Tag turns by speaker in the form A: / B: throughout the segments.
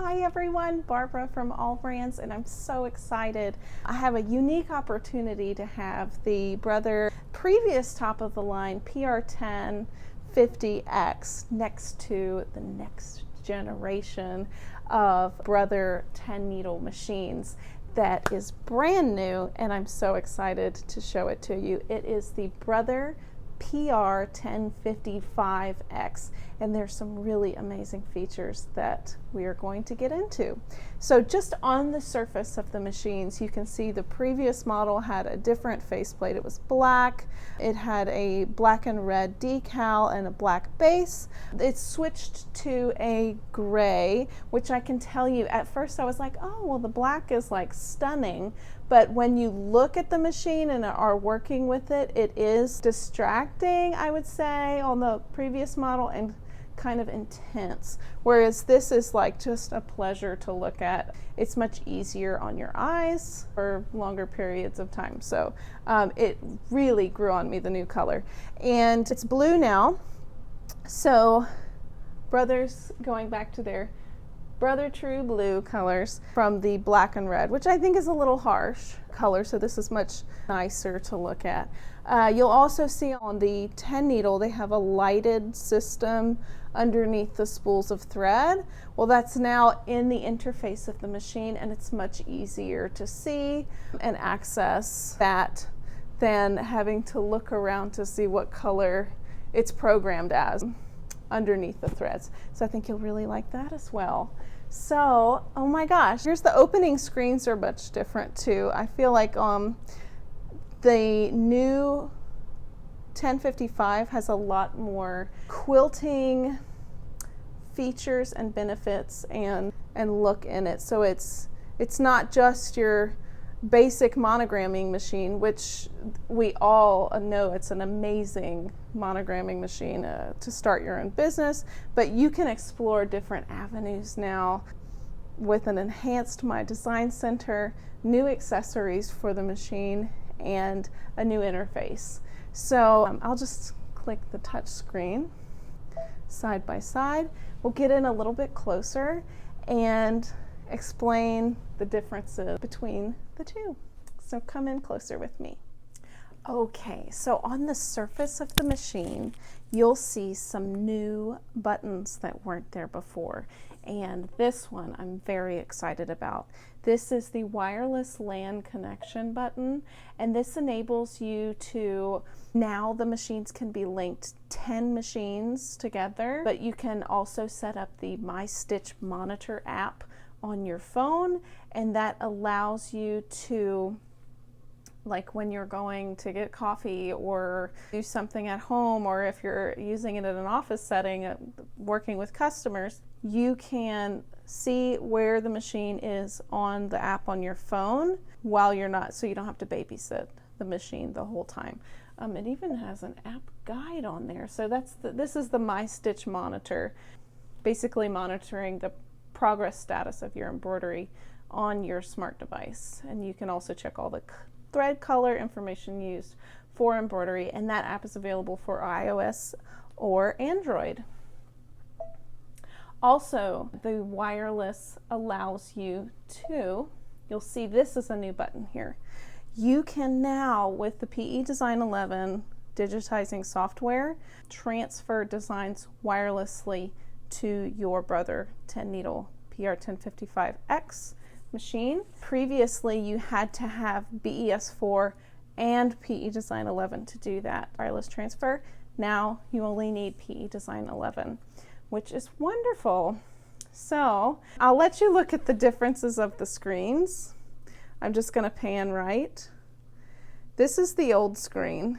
A: Hi everyone, Barbara from All Brands, and I'm so excited. I have a unique opportunity to have the Brother previous top of the line PR1050X next to the next generation of Brother 10 needle machines that is brand new, and I'm so excited to show it to you. It is the Brother PR1055X, and there's some really amazing features that we are going to get into. So just on the surface of the machines, you can see the previous model had a different faceplate. It was black, it had a black and red decal and a black base. It switched to a gray, which I can tell you at first I was like, oh well, the black is like stunning, but when you look at the machine and are working with it, it is distracting, I would say, on the previous model, and kind of intense, whereas this is like just a pleasure to look at. It's much easier on your eyes for longer periods of time. So it really grew on me, the new color. And it's blue now. So Brothers, going back to their Brother True Blue colors from the black and red, which I think is a little harsh color, so this is much nicer to look at. You'll also see on the 10 needle they have a lighted system underneath the spools of thread. Well, that's now in the interface of the machine, and it's much easier to see and access that than having to look around to see what color it's programmed as underneath the threads. So I think you'll really like that as well. So, oh my gosh, here's the opening screens are much different too. I feel like the new 1055 has a lot more quilting features and benefits and look in it. So it's not just your basic monogramming machine, which we all know it's an amazing monogramming machine to start your own business, but you can explore different avenues now with an enhanced My Design Center, new accessories for the machine, and a new interface. So I'll just click the touch screen side by side. We'll get in a little bit closer and explain the differences between the two. So come in closer with me. Okay, so on the surface of the machine, you'll see some new buttons that weren't there before. And this one I'm very excited about. This is the wireless LAN connection button, and this enables you to, now the machines can be linked 10 machines together, but you can also set up the My Stitch Monitor app on your phone, and that allows you to, like when you're going to get coffee or do something at home, or if you're using it in an office setting, working with customers, you can see where the machine is on the app on your phone while you're not, so you don't have to babysit the machine the whole time. It even has an app guide on there. So this is the My Stitch Monitor, basically monitoring the progress status of your embroidery on your smart device. And you can also check all the thread color information used for embroidery, and that app is available for iOS or Android. Also, the wireless allows you to, you'll see this is a new button here. You can now, with the PE Design 11 digitizing software, transfer designs wirelessly to your Brother 10 needle PR1055X machine. Previously, you had to have BES4 and PE Design 11 to do that wireless transfer. Now you only need PE Design 11, which is wonderful. So I'll let you look at the differences of the screens. I'm just going to pan right. This is the old screen.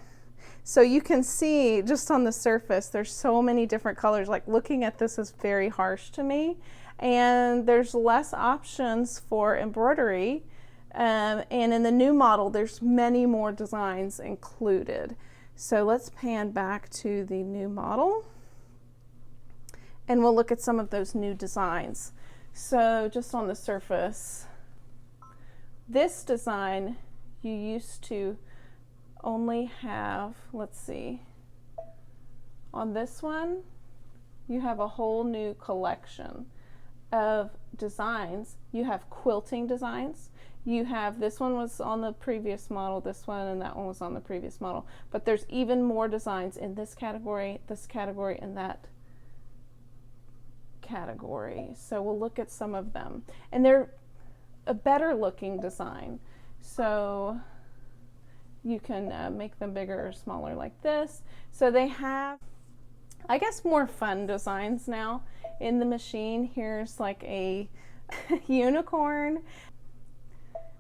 A: So you can see just on the surface, there's so many different colors. Like looking at this is very harsh to me. And there's less options for embroidery. And in the new model, there's many more designs included. So let's pan back to the new model, and we'll look at some of those new designs. So just on the surface, this design you used to only have, let's see, on this one, you have a whole new collection of designs, you have quilting designs. You have, this one was on the previous model, this one, and that one was on the previous model. But there's even more designs in this category, and that category. So we'll look at some of them. And they're a better looking design. So you can make them bigger or smaller like this. So they have, I guess, more fun designs now in the machine. Here's like a unicorn,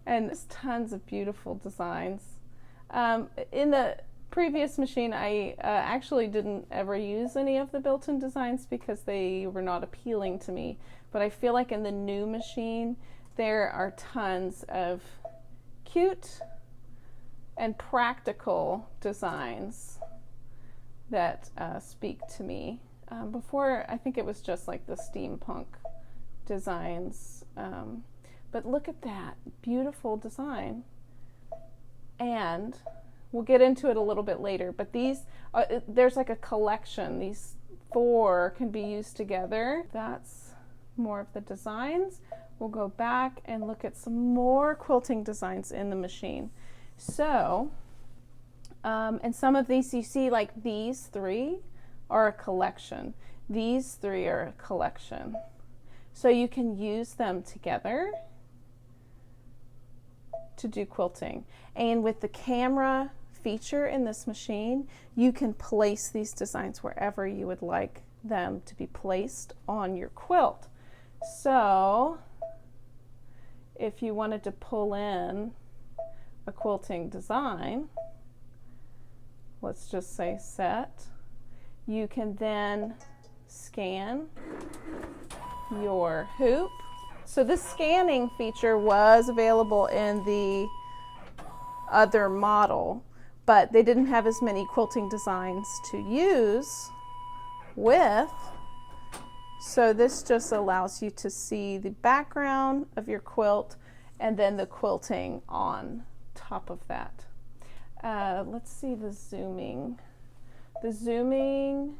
A: and there's tons of beautiful designs. In the previous machine, I actually didn't ever use any of the built-in designs because they were not appealing to me. But I feel like in the new machine, there are tons of cute and practical designs that speak to me. Before, I think it was just like the steampunk designs. But look at that beautiful design. And we'll get into it a little bit later, but these, there's like a collection. These 4 can be used together. That's more of the designs. We'll go back and look at some more quilting designs in the machine. So, and some of these, you see, like these 3 are a collection. These 3 are a collection. So you can use them together to do quilting. And with the camera feature in this machine, you can place these designs wherever you would like them to be placed on your quilt. So if you wanted to pull in a quilting design, let's just say set, you can then scan your hoop. So this scanning feature was available in the other model, but they didn't have as many quilting designs to use with. So this just allows you to see the background of your quilt and then the quilting on top of that. Let's see the zooming. The zooming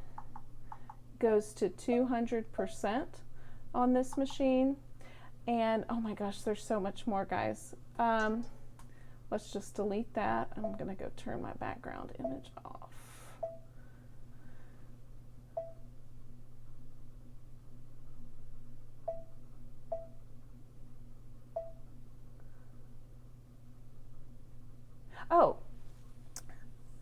A: goes to 200% on this machine. And oh my gosh, there's so much more, guys. Let's just delete that. I'm gonna go turn my background image off. Oh,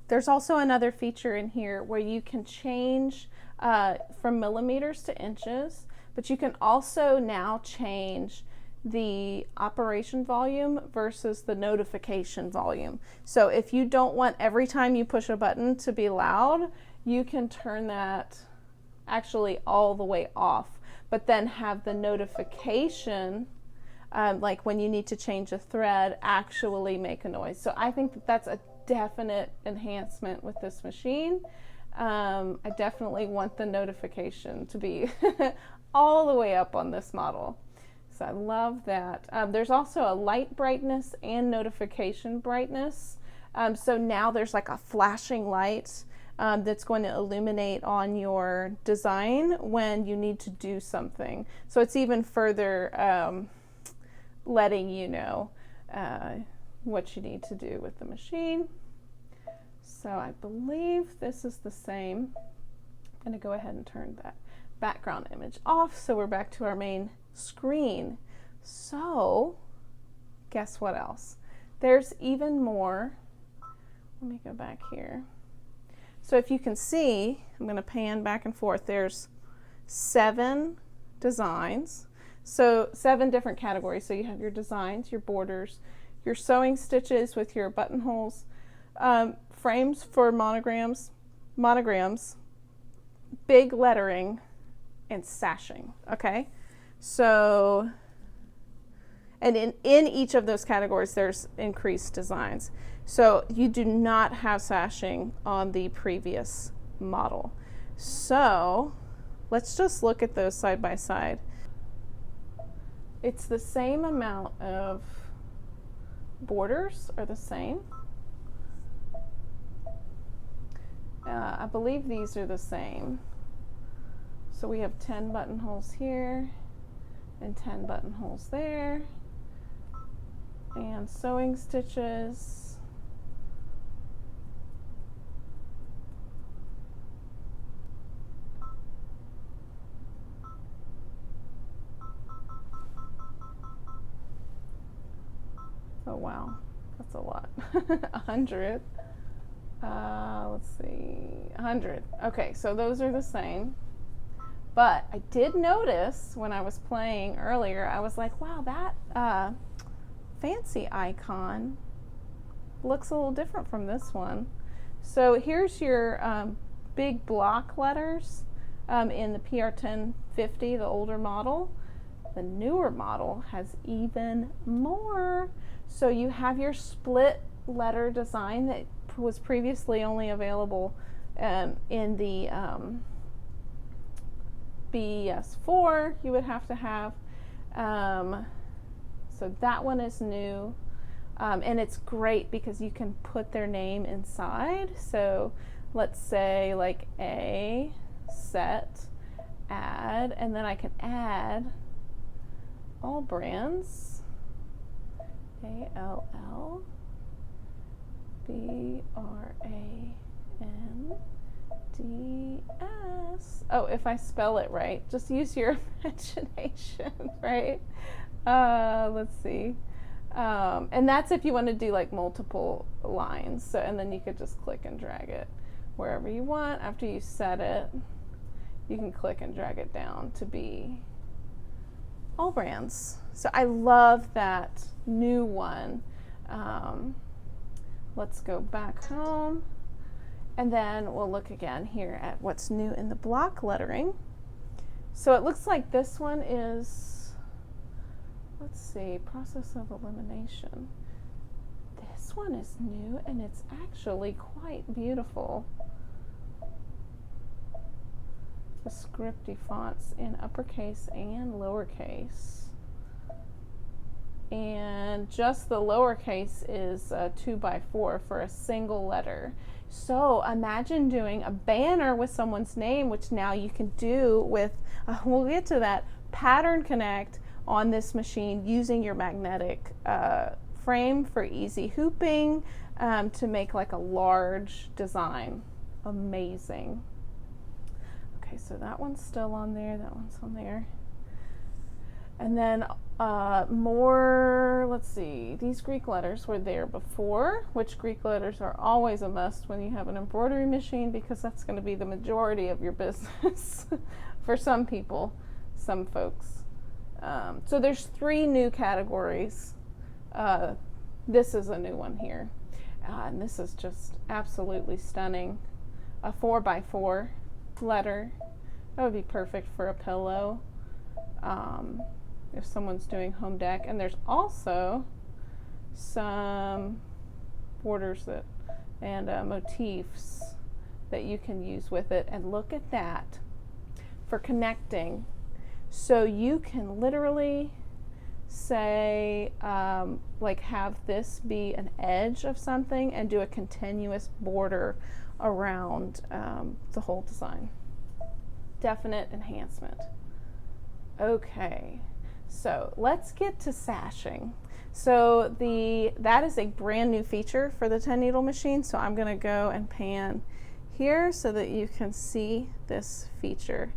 A: there's also another feature in here where you can change from millimeters to inches, but you can also now change the operation volume versus the notification volume. So if you don't want every time you push a button to be loud, you can turn that actually all the way off, but then have the notification, like when you need to change a thread, actually make a noise. So I think that that's a definite enhancement with this machine. I definitely want the notification to be all the way up on this model. So I love that. There's also a light brightness and notification brightness. So now there's like a flashing light that's going to illuminate on your design when you need to do something. So it's even further letting you know what you need to do with the machine. So I believe this is the same. I'm going to go ahead and turn that background image off so we're back to our main screen. So guess what else? There's even more. Let me go back here. So if you can see, I'm going to pan back and forth. There's 7 designs. So 7 different categories. So you have your designs, your borders, your sewing stitches with your buttonholes, frames for monograms, big lettering, and sashing. Okay, so and in each of those categories there's increased designs. So you do not have sashing on the previous model. So let's just look at those side by side. It's the same amount of borders are the same. I believe these are the same. So we have 10 buttonholes here, and 10 buttonholes there, and sewing stitches. Oh wow, that's a lot. 100. Let's see, 100. Okay, so those are the same. But I did notice when I was playing earlier, I was like, wow, that fancy icon looks a little different from this one. So here's your big block letters in the PR1050, the older model. The newer model has even more. So you have your split letter design that was previously only available in the BS4. You would have to have. So that one is new. And it's great because you can put their name inside. So let's say like A, set, add, and then I can add all brands. ALL BRANDS. Oh, if I spell it right, just use your imagination, right? Let's see. And that's if you want to do like multiple lines. So, and then you could just click and drag it wherever you want. After you set it, you can click and drag it down to be all brands. So I love that new one. Let's go back home, and then we'll look again here at what's new in the block lettering. So it looks like this one is, let's see, process of elimination. This one is new and it's actually quite beautiful. The scripty fonts in uppercase and lowercase. And just the lowercase is 2x4 for a single letter. So imagine doing a banner with someone's name, which now you can do with, we'll get to that, pattern connect on this machine using your magnetic frame for easy hooping to make like a large design. Amazing. Okay, so that one's still on there, that one's on there. And then more, let's see, these Greek letters were there before, which Greek letters are always a must when you have an embroidery machine because that's going to be the majority of your business for some people, some folks. So there's 3 new categories. This is a new one here. And this is just absolutely stunning. A 4x4 letter. That would be perfect for a pillow. If someone's doing home deck. And there's also some borders that and motifs that you can use with it. And look at that for connecting. So you can literally say like have this be an edge of something and do a continuous border around the whole design. Definite enhancement. Okay, so let's get to sashing. So that is a brand new feature for the 10 needle machine. So I'm going to go and pan here so that you can see this feature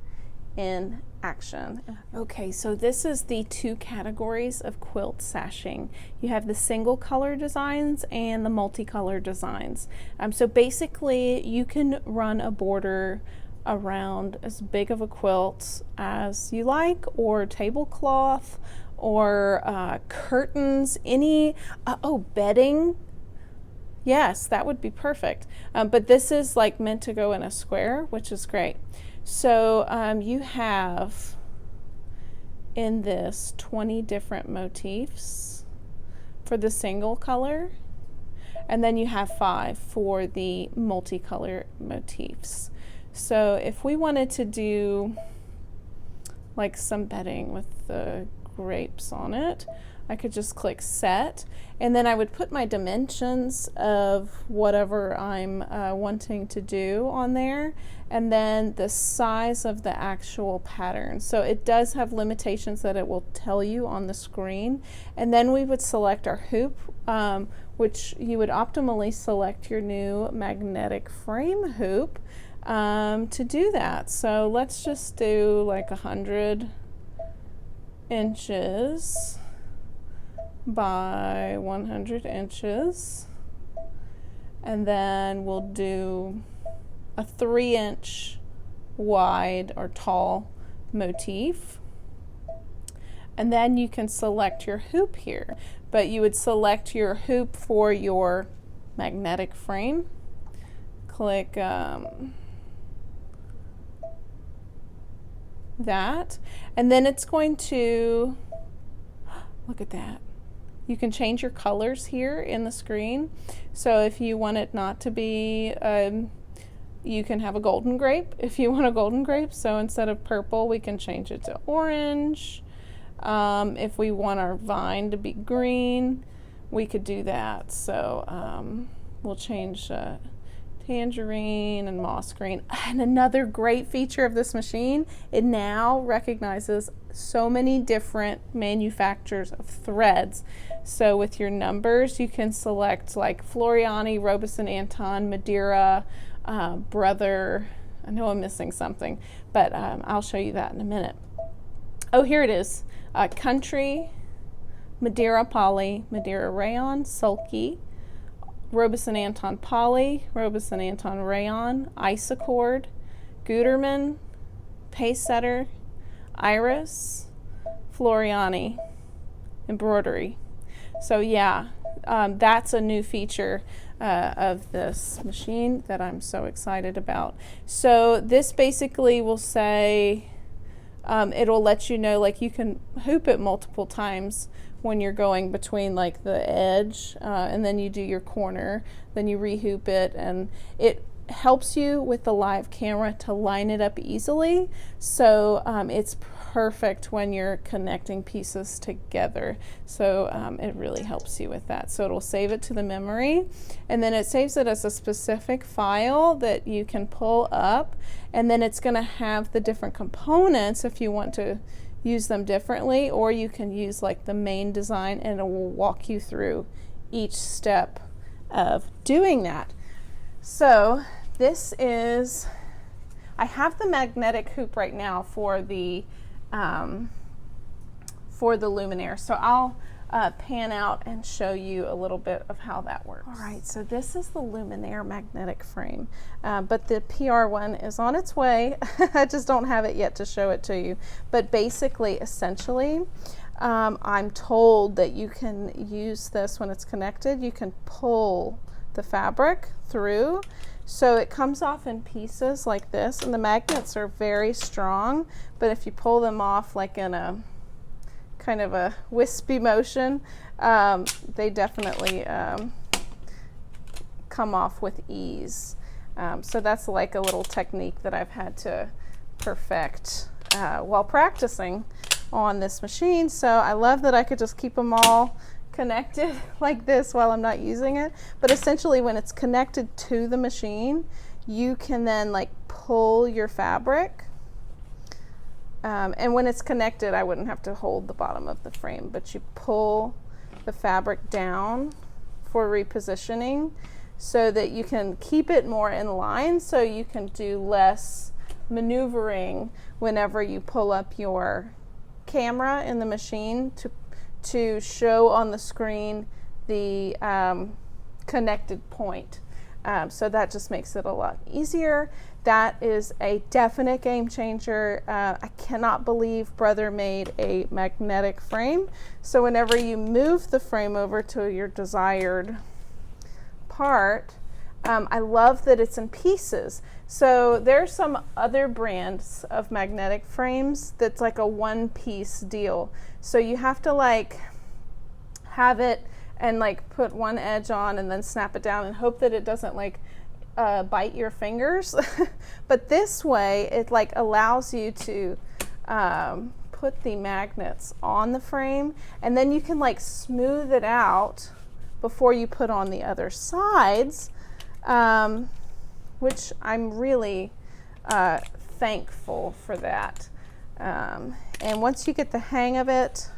A: in action. Okay, so this is the 2 categories of quilt sashing. You have the single color designs and the multicolor designs. So basically you can run a border around as big of a quilt as you like, or tablecloth, or curtains, any, bedding. Yes, that would be perfect. But this is like meant to go in a square, which is great. So you have in this 20 different motifs for the single color, and then you have 5 for the multicolor motifs. So if we wanted to do like some bedding with the grapes on it, I could just click set, and then I would put my dimensions of whatever I'm wanting to do on there, and then the size of the actual pattern. So it does have limitations that it will tell you on the screen. And then we would select our hoop, which you would optimally select your new magnetic frame hoop to do that. So let's just do like 100 inches by 100 inches, and then we'll do a 3-inch wide or tall motif, and then you can select your hoop here, but you would select your hoop for your magnetic frame. Click that, and then it's going to look at that. You can change your colors here in the screen. So if you want it not to be, you can have a golden grape if you want a golden grape. So instead of purple, we can change it to orange. If we want our vine to be green, we could do that. So we'll change tangerine and moss green. And another great feature of this machine, it now recognizes so many different manufacturers of threads. So with your numbers, you can select like Floriani, Robeson Anton, Madeira, Brother. I know I'm missing something, but I'll show you that in a minute. Oh, here it is. Country, Madeira Poly, Madeira Rayon, Sulky, Robeson Anton Poly, Robeson Anton Rayon, Isocord, Gutermann, Pacesetter, Iris, Floriani, Embroidery. So yeah, that's a new feature of this machine that I'm so excited about. So this basically will say, it'll let you know, like, you can hoop it multiple times when you're going between like the edge, and then you do your corner, then you rehoop it, and it helps you with the live camera to line it up easily. So it's perfect when you're connecting pieces together. So it really helps you with that. So it'll save it to the memory, and then it saves it as a specific file that you can pull up, and then it's going to have the different components if you want to use them differently, or you can use like the main design, and it will walk you through each step of doing that. So this is, I have the magnetic hoop right now for the luminaire. So I'll pan out and show you a little bit of how that works. All right, so this is the luminaire magnetic frame, but the PR one is on its way. I just don't have it yet to show it to you. But basically, essentially, I'm told that you can use this when it's connected. You can pull the fabric through. So it comes off in pieces like this, and the magnets are very strong, but if you pull them off like in a kind of a wispy motion, they definitely come off with ease. So that's like a little technique that I've had to perfect while practicing on this machine. So I love that I could just keep them all connected like this while I'm not using it. But essentially, when it's connected to the machine, you can then like pull your fabric. And when it's connected, I wouldn't have to hold the bottom of the frame, but you pull the fabric down for repositioning so that you can keep it more in line, so you can do less maneuvering whenever you pull up your camera in the machine to show on the screen the connected point. So that just makes it a lot easier. That is a definite game changer. I cannot believe Brother made a magnetic frame. So whenever you move the frame over to your desired part, I love that it's in pieces. So there's some other brands of magnetic frames that's like a one-piece deal. So you have to like have it and like put one edge on and then snap it down and hope that it doesn't like bite your fingers. But this way it like allows you to put the magnets on the frame, and then you can like smooth it out before you put on the other sides, which I'm really thankful for that. And once you get the hang of it,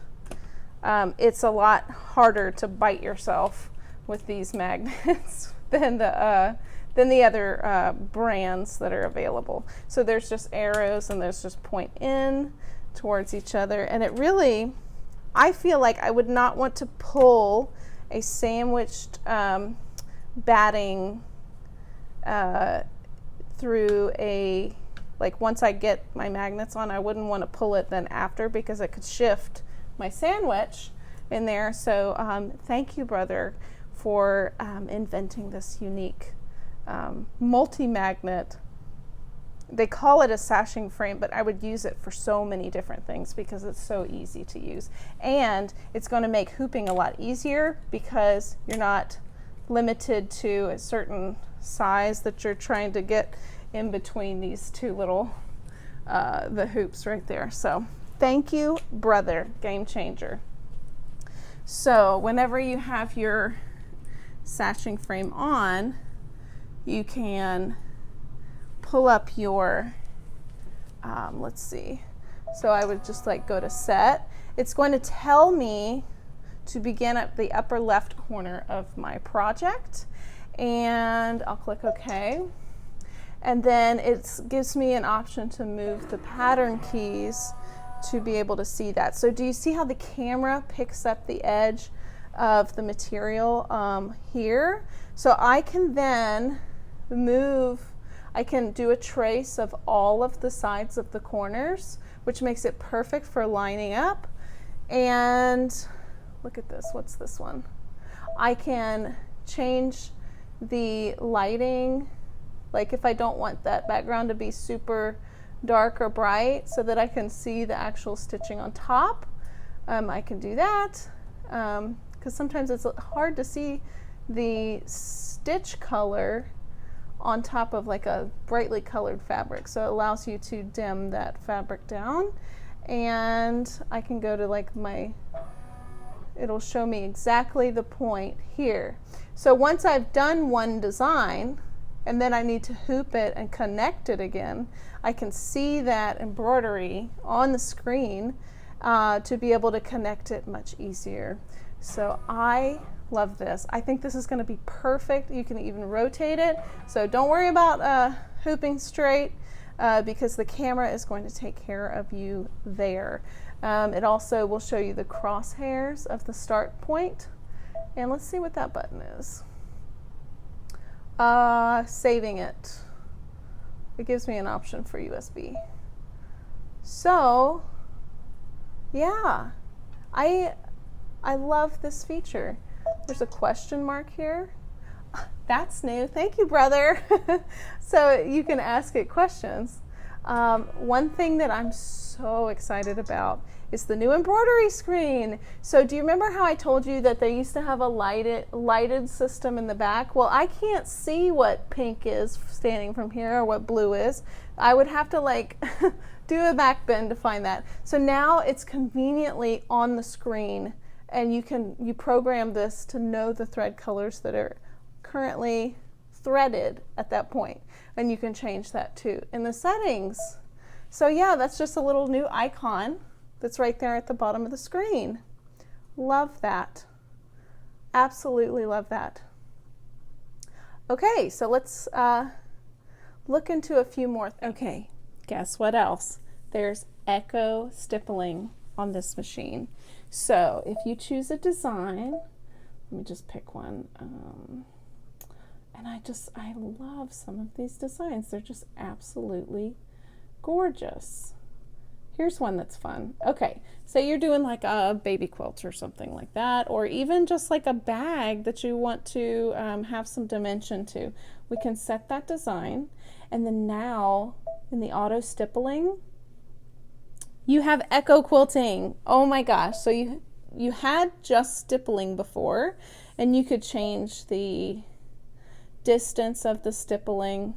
A: it's a lot harder to bite yourself with these magnets than the other brands that are available. So there's just arrows, and there's just point in towards each other, and it really, I feel like I would not want to pull a sandwiched batting through a, like once I get my magnets on, I wouldn't want to pull it then after, because it could shift my sandwich in there. So thank you, brother, for inventing this unique multi-magnet. They call it a sashing frame, but I would use it for so many different things because it's so easy to use. And it's going to make hooping a lot easier because you're not limited to a certain size that you're trying to get in between these two little the hoops right there. So thank you, brother, game changer. So whenever you have your sashing frame on, you can pull up your, let's see, so I would just like go to set. It's going to tell me to begin at the upper left corner of my project, and I'll click OK. And then it gives me an option to move the pattern keys to be able to see that. So do you see how the camera picks up the edge of the material here? So I can then I can do a trace of all of the sides of the corners, which makes it perfect for lining up. And look at this, what's this one? I can change the lighting, like if I don't want that background to be super dark or bright so that I can see the actual stitching on top, I can do that, because sometimes it's hard to see the stitch color on top of like a brightly colored fabric. So it allows you to dim that fabric down, and I can go to like it'll show me exactly the point here. So once I've done one design and then I need to hoop it and connect it again, I can see that embroidery on the screen to be able to connect it much easier. So I love this. I think this is going to be perfect. You can even rotate it. So don't worry about hooping straight because the camera is going to take care of you there. It also will show you the crosshairs of the start point. And let's see what that button is. Saving it. It gives me an option for USB. So yeah, I love this feature. There's a question mark here. That's new. Thank you, brother. So you can ask it questions. One thing that I'm so excited about is the new embroidery screen. So do you remember how I told you that they used to have a lighted system in the back? Well, I can't see what pink is standing from here or what blue is. I would have to like do a back bend to find that. So now it's conveniently on the screen, and you program this to know the thread colors that are currently threaded at that point, and you can change that too in the settings. So yeah, that's just a little new icon that's right there at the bottom of the screen. Love that. Absolutely love that. Okay, so let's look into a few more. Okay, guess what else? There's echo stippling on this machine. So if you choose a design, let me just pick one. And I love some of these designs. They're just absolutely gorgeous. Here's one that's fun. Okay, say you're doing like a baby quilt or something like that, or even just like a bag that you want to have some dimension to. We can set that design, and then now in the auto stippling, you have echo quilting. Oh my gosh. So you had just stippling before, and you could change the distance of the stippling,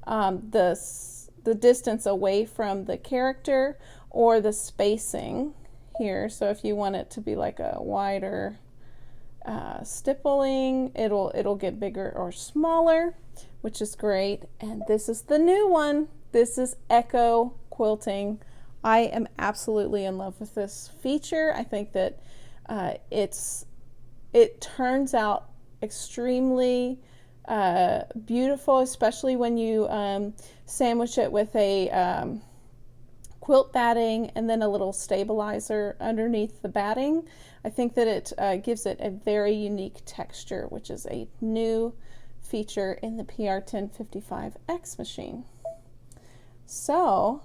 A: the distance away from the character, or the spacing here. So if you want it to be like a wider stippling, it'll get bigger or smaller, which is great. And this is the new one. This is Echo Quilting. I am absolutely in love with this feature. I think that it turns out extremely beautiful, especially when you sandwich it with a quilt batting and then a little stabilizer underneath the batting. I think that it gives it a very unique texture, which is a new feature in the PR1055X machine. So,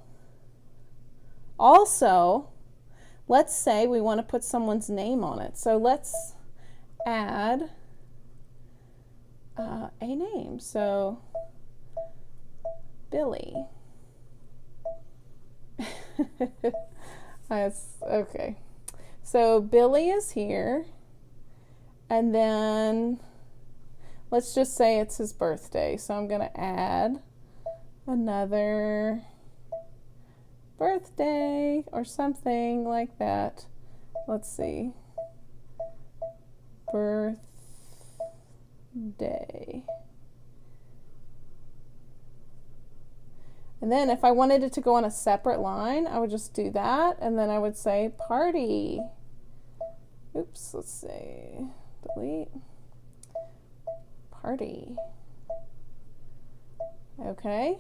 A: also, let's say we want to put someone's name on it. So let's add a name. So, Billy. Okay. So Billy is here, and then let's just say it's his birthday. So I'm going to add another birthday or something like that. Let's see. Birthday. And then if I wanted it to go on a separate line, I would just do that, and then I would say party. Oops, let's say delete. Party. Okay.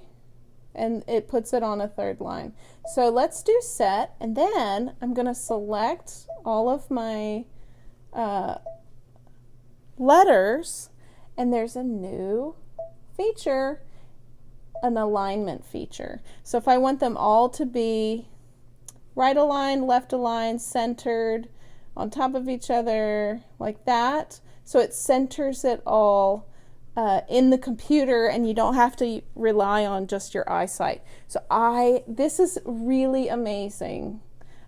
A: And it puts it on a third line. So let's do set, and then I'm going to select all of my letters, and there's a new feature, an alignment feature. So if I want them all to be right aligned, left aligned, centered, on top of each other, like that, so it centers it all in the computer, and you don't have to rely on just your eyesight. So this is really amazing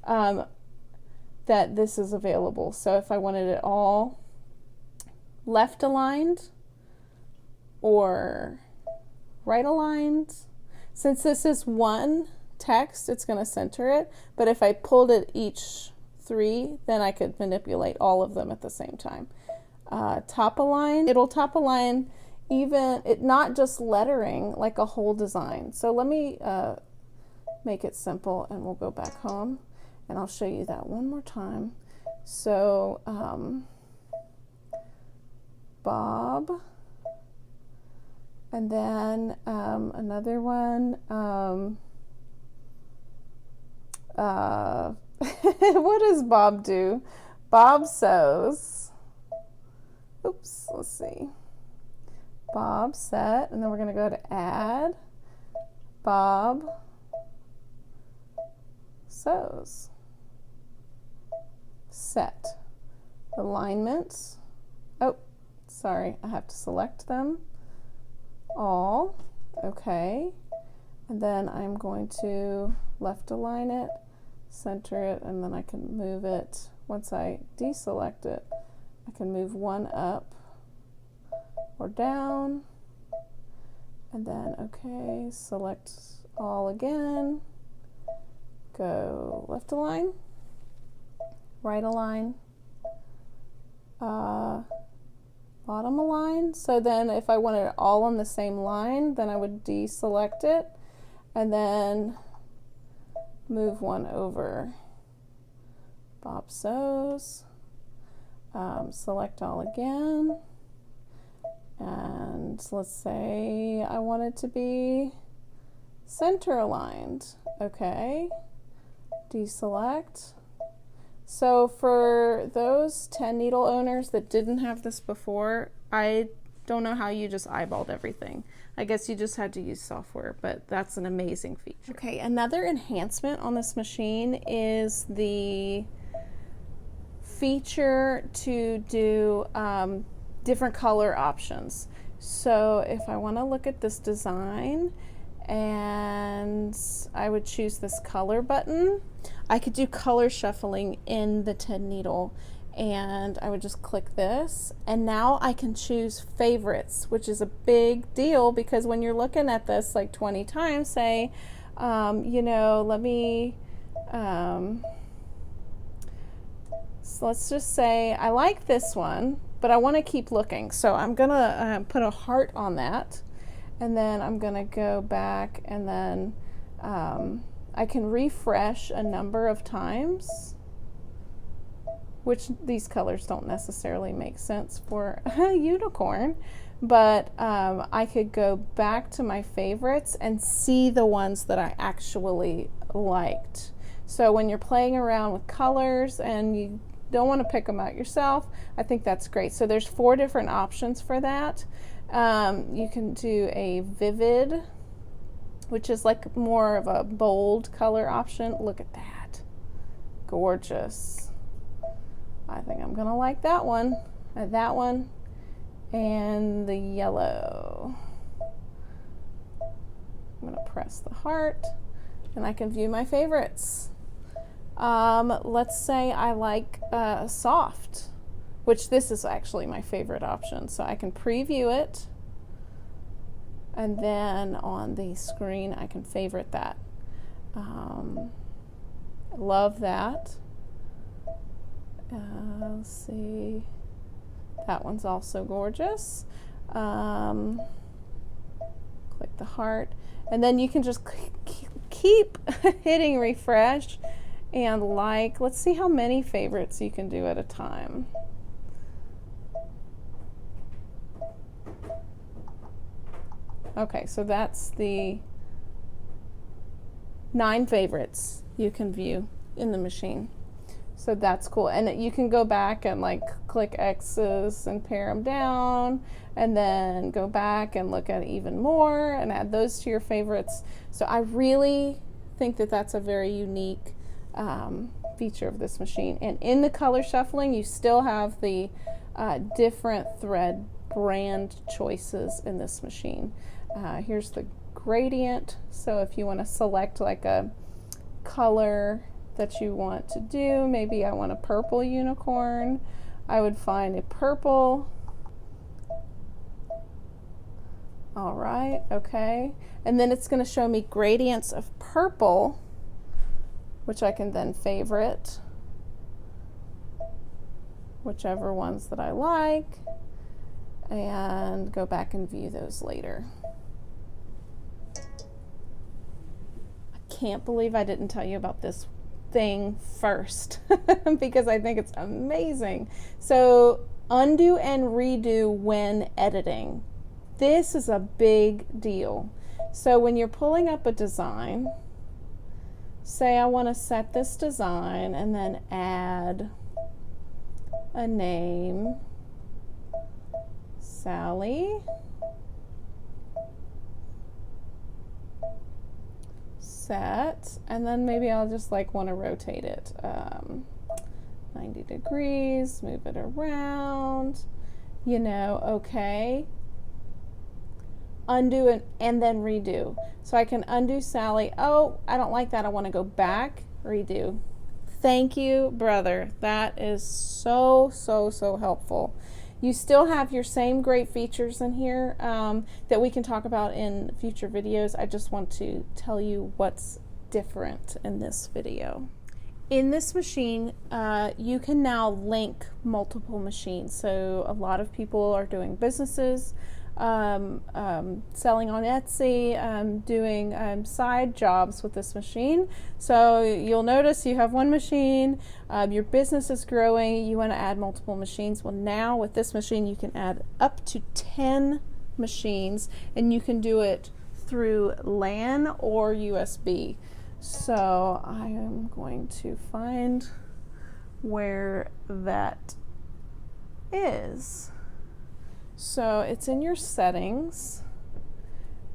A: that this is available. So if I wanted it all left aligned or right aligned, since this is one text, it's going to center it, but if I pulled it each three, then I could manipulate all of them at the same time. Top align, it'll top align even not just lettering, like a whole design. So let me make it simple, and we'll go back home and I'll show you that one more time. So Bob, and then another one, what does Bob do? Bob sews. Oops, let's see. Bob set, and then we're going to go to add. Bob sews. Set. Alignments. Oh, sorry, I have to select them all. Okay. And then I'm going to left align it, center it, and then I can move it. Once I deselect it, I can move one up or down, and then okay, select all again, go left align, right align, bottom align. So then if I wanted it all on the same line, then I would deselect it and then move one over. Bob sews, select all again, and let's say I want it to be center aligned. Okay, deselect. So for those 10 needle owners that didn't have this before, I don't know how you just eyeballed everything. I guess you just had to use software, but that's an amazing feature. Okay, another enhancement on this machine is the feature to do different color options. So if I want to look at this design and I would choose this color button, I could do color shuffling in the 10 needle, and I would just click this, and now I can choose favorites, which is a big deal because when you're looking at this like 20 times, say, you know, let me So let's just say I like this one, but I want to keep looking. So I'm gonna put a heart on that, and then I'm gonna go back, and then I can refresh a number of times, which these colors don't necessarily make sense for a unicorn, but I could go back to my favorites and see the ones that I actually liked. So when you're playing around with colors and you don't want to pick them out yourself, I think that's great. So there's 4 different options for that. You can do a vivid, which is like more of a bold color option. Look at that. Gorgeous. I think I'm gonna like that one. That one and the yellow. I'm gonna press the heart and I can view my favorites. Let's say I like soft, which this is actually my favorite option. So I can preview it, and then on the screen I can favorite that. I love that. Let's see, that one's also gorgeous. Click the heart, and then you can just keep hitting refresh and like. Let's see how many favorites you can do at a time. Okay, so that's the 9 favorites you can view in the machine. So that's cool. And you can go back and like click X's and pare them down, and then go back and look at even more and add those to your favorites. So I really think that that's a very unique feature of this machine. And in the color shuffling, you still have the different thread brand choices in this machine. Here's the gradient. So if you want to select like a color that you want to do, maybe I want a purple unicorn, I would find a purple. All right, okay. And then it's going to show me gradients of purple, which I can then favorite whichever ones that I like and go back and view those later. I can't believe I didn't tell you about this thing first because I think it's amazing. So undo and redo when editing. This is a big deal. So when you're pulling up a design, say I want to set this design and then add a name, Sally, set, and then maybe I'll just like want to rotate it 90 degrees, move it around, you know, okay. Undo it and then redo. So I can undo Sally. Oh, I don't like that. I want to go back, redo. Thank you, brother. That is so helpful. You still have your same great features in here that we can talk about in future videos. I just want to tell you what's different in this video. In this machine, you can now link multiple machines. So a lot of people are doing businesses, selling on Etsy, doing side jobs with this machine. So you'll notice you have one machine, your business is growing, you want to add multiple machines. Well, now with this machine you can add up to 10 machines, and you can do it through LAN or USB. So I am going to find where that is. So it's in your settings,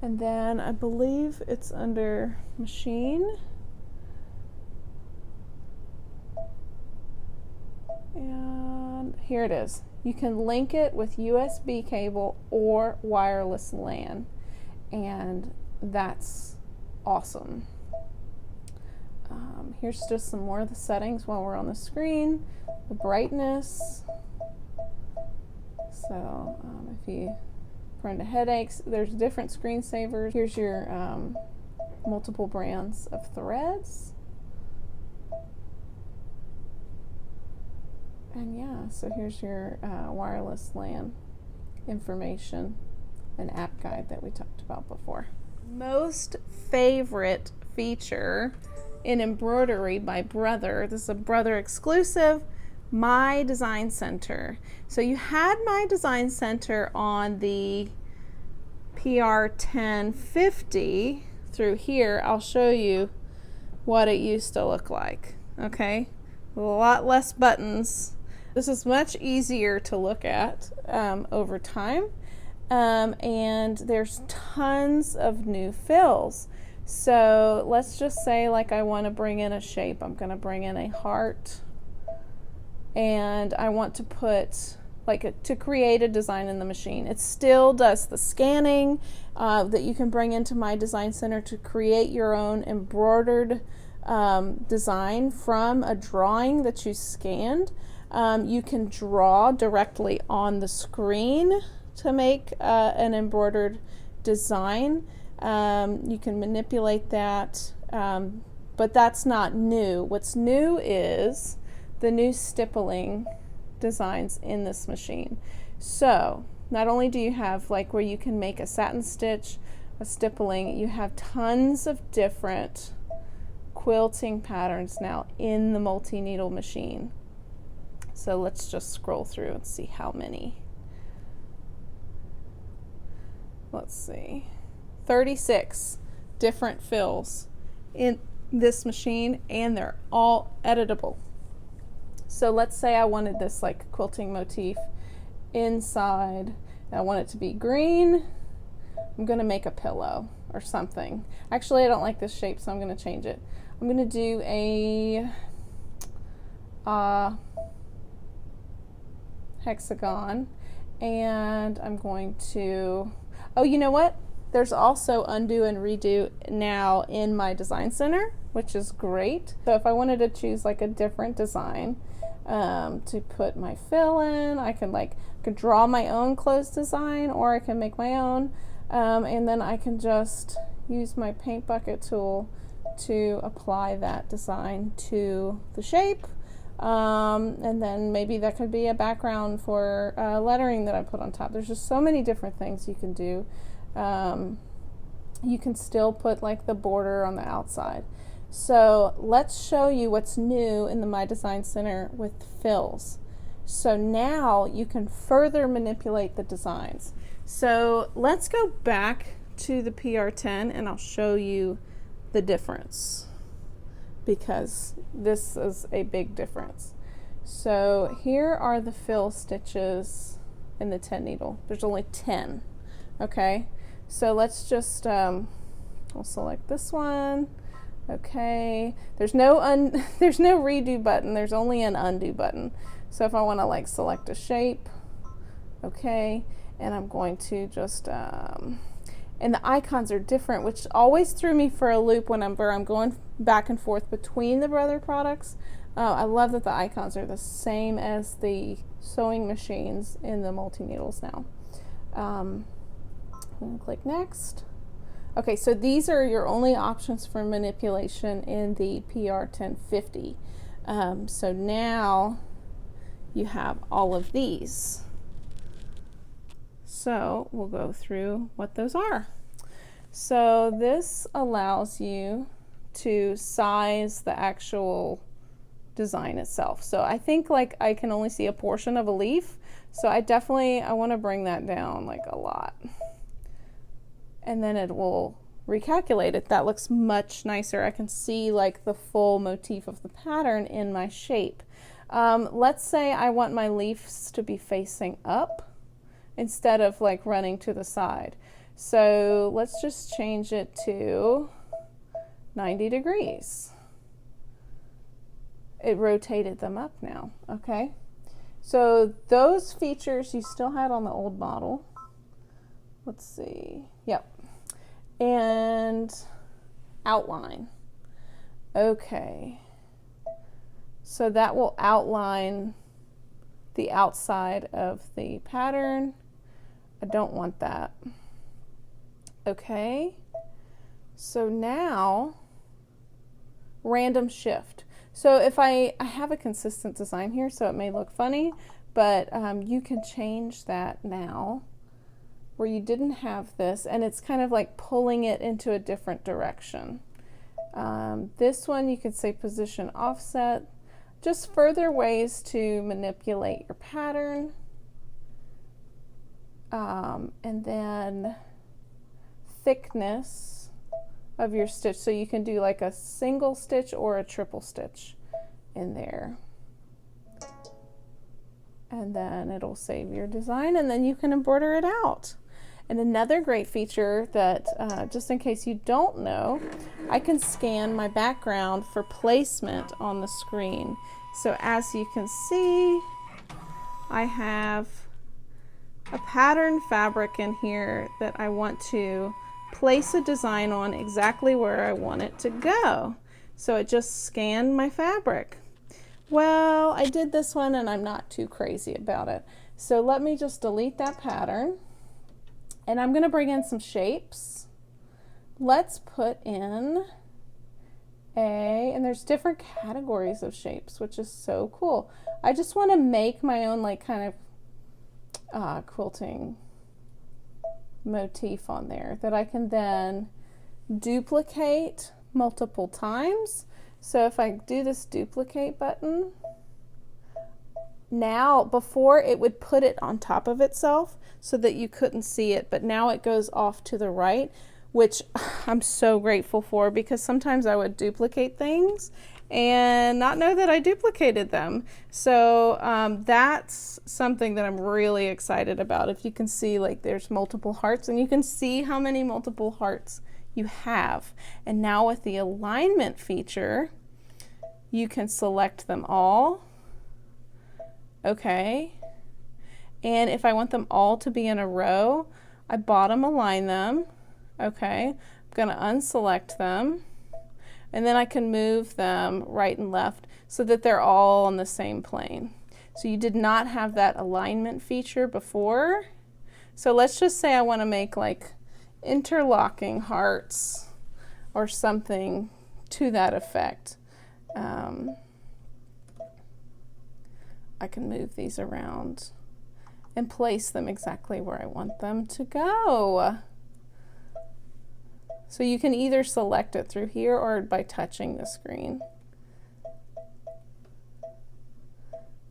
A: and then I believe it's under machine, and here it is. You can link it with USB cable or wireless LAN, and that's awesome. Here's just some more of the settings while we're on the screen. The brightness. So if you run into headaches, there's different screensavers. Here's your multiple brands of threads. And yeah, so here's your wireless LAN information and app guide that we talked about before. Most favorite feature in embroidery by Brother, this is a Brother exclusive, My Design Center. So you had My Design Center on the PR1050 through here. I'll show you what it used to look like, okay? A lot less buttons. This is much easier to look at over time. And there's tons of new fills. So let's just say like I want to bring in a shape. I'm going to bring in a heart, and I want to put to create a design in the machine. It still does the scanning that you can bring into My Design Center to create your own embroidered design from a drawing that you scanned. You can draw directly on the screen to make an embroidered design. You can manipulate that, but that's not new. What's new is the new stippling designs in this machine. So not only do you have like where you can make a satin stitch, a stippling, you have tons of different quilting patterns now in the multi-needle machine. So let's just scroll through and see how many. Let's see, 36 different fills in this machine, and they're all editable. So let's say I wanted this like quilting motif inside, and I want it to be green. I'm gonna make a pillow or something. Actually, I don't like this shape, so I'm gonna change it. I'm gonna do a hexagon, and I'm going to, oh, you know what? There's also undo and redo now in My Design Center, which is great. So if I wanted to choose like a different design to put my fill in, I could draw my own closed design, or I can make my own, and then I can just use my paint bucket tool to apply that design to the shape. And then maybe that could be a background for lettering that I put on top. There's just so many different things you can do. You can still put like the border on the outside. So let's show you what's new in the My Design Center with fills. So now you can further manipulate the designs. So let's go back to the PR10 and I'll show you the difference, because this is a big difference. So here are the fill stitches in the 10 needle. There's only 10. Okay, so let's just we'll select this one. Okay, there's no redo button, there's only an undo button. So if I want to like select a shape, okay, and I'm going to just and the icons are different, which always threw me for a loop when I'm going back and forth between the Brother products. I love that the icons are the same as the sewing machines in the multi-needles now. I'm going to click next. Okay, so these are your only options for manipulation in the PR1050. So now you have all of these. So we'll go through what those are. So this allows you to size the actual design itself. So I think like I can only see a portion of a leaf. So I want to bring that down like a lot. And then it will recalculate it. That looks much nicer. I can see like the full motif of the pattern in my shape. Let's say I want my leaves to be facing up instead of like running to the side. So let's just change it to 90 degrees. It rotated them up now, okay? So those features you still had on the old model. Let's see, yep. And outline. Okay, so that will outline the outside of the pattern. I don't want that. Okay, so now random shift. So if I have a consistent design here, so it may look funny, but you can change that now where you didn't have this, and it's kind of like pulling it into a different direction. This one you could say position offset, just further ways to manipulate your pattern. And then thickness of your stitch, so you can do like a single stitch or a triple stitch in there, and then it'll save your design, and then you can embroider it out. And another great feature that just in case you don't know, I can scan my background for placement on the screen. So as you can see, I have a pattern fabric in here that I want to place a design on exactly where I want it to go. So it just scanned my fabric. Well, I did this one and I'm not too crazy about it. So let me just delete that pattern, and I'm going to bring in some shapes. Let's put in and there's different categories of shapes, which is so cool. I just want to make my own like kind of quilting motif on there that I can then duplicate multiple times. So if I do this duplicate button, now before it would put it on top of itself so that you couldn't see it, but now it goes off to the right, which I'm so grateful for, because sometimes I would duplicate things and not know that I duplicated them. So that's something that I'm really excited about. If you can see, like, there's multiple hearts, and you can see how many multiple hearts you have. And now with the alignment feature, you can select them all. Okay. And if I want them all to be in a row, I bottom align them. Okay. I'm going to unselect them. And then I can move them right and left so that they're all on the same plane. So you did not have that alignment feature before. So let's just say I want to make like interlocking hearts or something to that effect. I can move these around and place them exactly where I want them to go. So you can either select it through here or by touching the screen.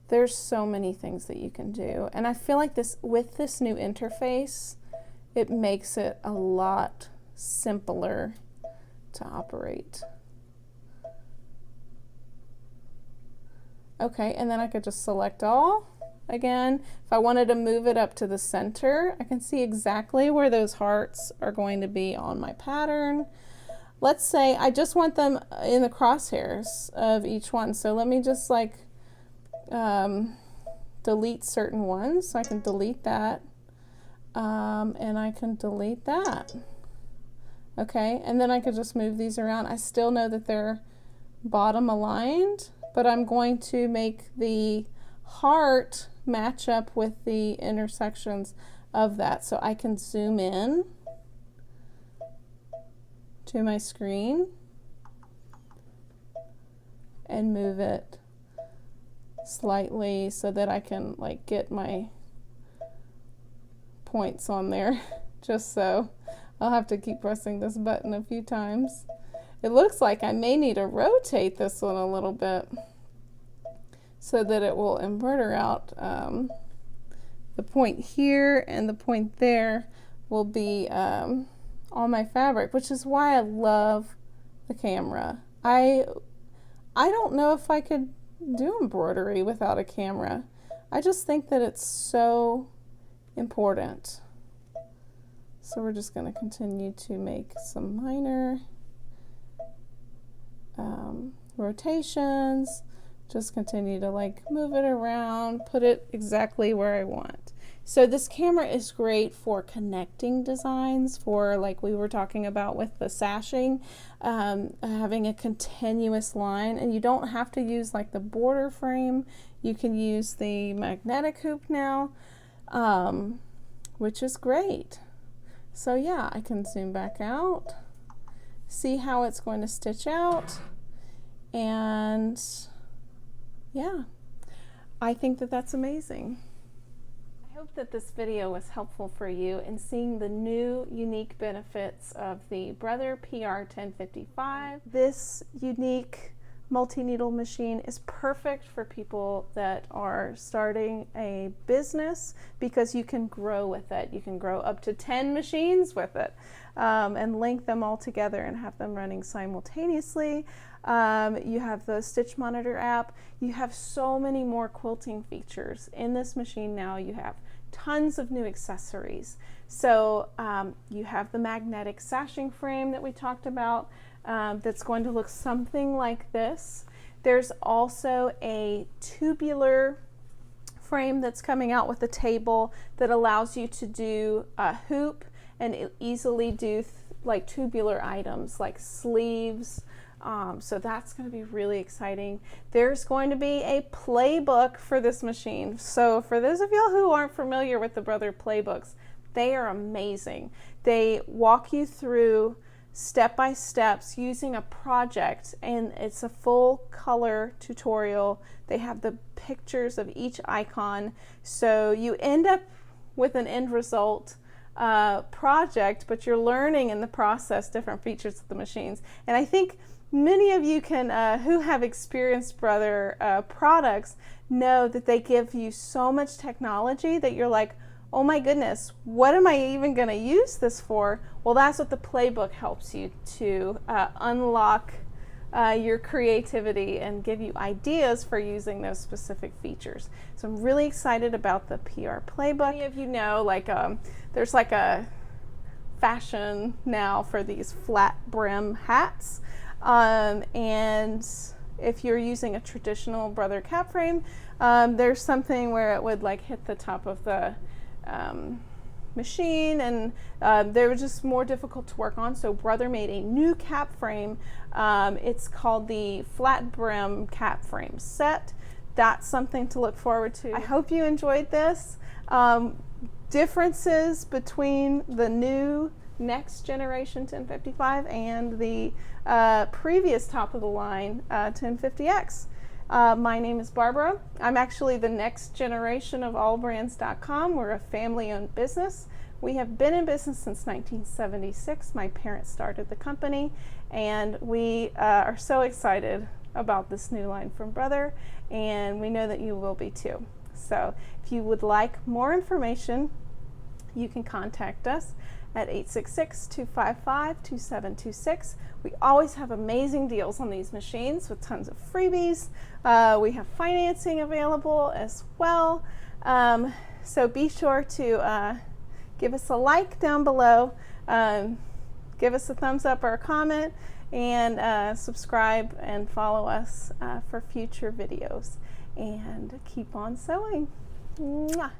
A: There's so many things that you can do. And I feel like this, with this new interface, it makes it a lot simpler to operate. Okay, and then I could just select all. Again, if I wanted to move it up to the center, I can see exactly where those hearts are going to be on my pattern. Let's say I just want them in the crosshairs of each one. So let me just like delete certain ones. So I can delete that, and I can delete that. Okay, and then I could just move these around. I still know that they're bottom aligned, but I'm going to make the heart match up with the intersections of that. So I can zoom in to my screen and move it slightly so that I can like get my points on there. Just so I'll have to keep pressing this button a few times. It looks like I may need to rotate this one a little bit so that it will embroider out. The point here and the point there will be on my fabric, which is why I love the camera. I don't know if I could do embroidery without a camera. I just think that it's so important. So we're just going to continue to make some minor rotations. Just continue to like move it around, put it exactly where I want. So this camera is great for connecting designs, for like we were talking about with the sashing, having a continuous line, and you don't have to use like the border frame. You can use the magnetic hoop now, which is great. So yeah, I can zoom back out, see how it's going to stitch out. And yeah, I think that that's amazing. I hope that this video was helpful for you in seeing the new unique benefits of the Brother PR1055. This unique multi-needle machine is perfect for people that are starting a business because you can grow with it. You can grow up to 10 machines with it and link them all together and have them running simultaneously. You have the Stitch Monitor app. You have so many more quilting features in this machine now. You have tons of new accessories. So you have the magnetic sashing frame that we talked about. That's going to look something like this. There's also a tubular frame that's coming out with a table that allows you to do a hoop and easily do like tubular items like sleeves. So that's going to be really exciting. There's going to be a playbook for this machine. So for those of y'all who aren't familiar with the Brother playbooks, they are amazing. They walk you through step-by-steps using a project, and it's a full color tutorial. They have the pictures of each icon, so you end up with an end result project, but you're learning in the process different features of the machines. And I think many of you can who have experienced Brother products know that they give you so much technology that you're like, oh my goodness, what am I even going to use this for? Well, that's what the playbook helps you to unlock your creativity and give you ideas for using those specific features. So I'm really excited about the PR playbook. Many of you know, like there's like a fashion now for these flat brim hats. And if you're using a traditional Brother cap frame, there's something where it would like hit the top of the machine, and they were just more difficult to work on. So Brother made a new cap frame. It's called the flat brim cap frame set. That's something to look forward to. I hope you enjoyed this. Differences between the new next generation 1055 and the previous top of the line 1050X. My name is Barbara. I'm actually the next generation of allbrands.com. We're a family-owned business. We have been in business since 1976. My parents started the company, and we are so excited about this new line from Brother, and we know that you will be too. So if you would like more information, you can contact us at 866-255-2726. We always have amazing deals on these machines with tons of freebies. We have financing available as well. So be sure to give us a like down below, give us a thumbs up or a comment, and subscribe and follow us for future videos. And keep on sewing. Mwah.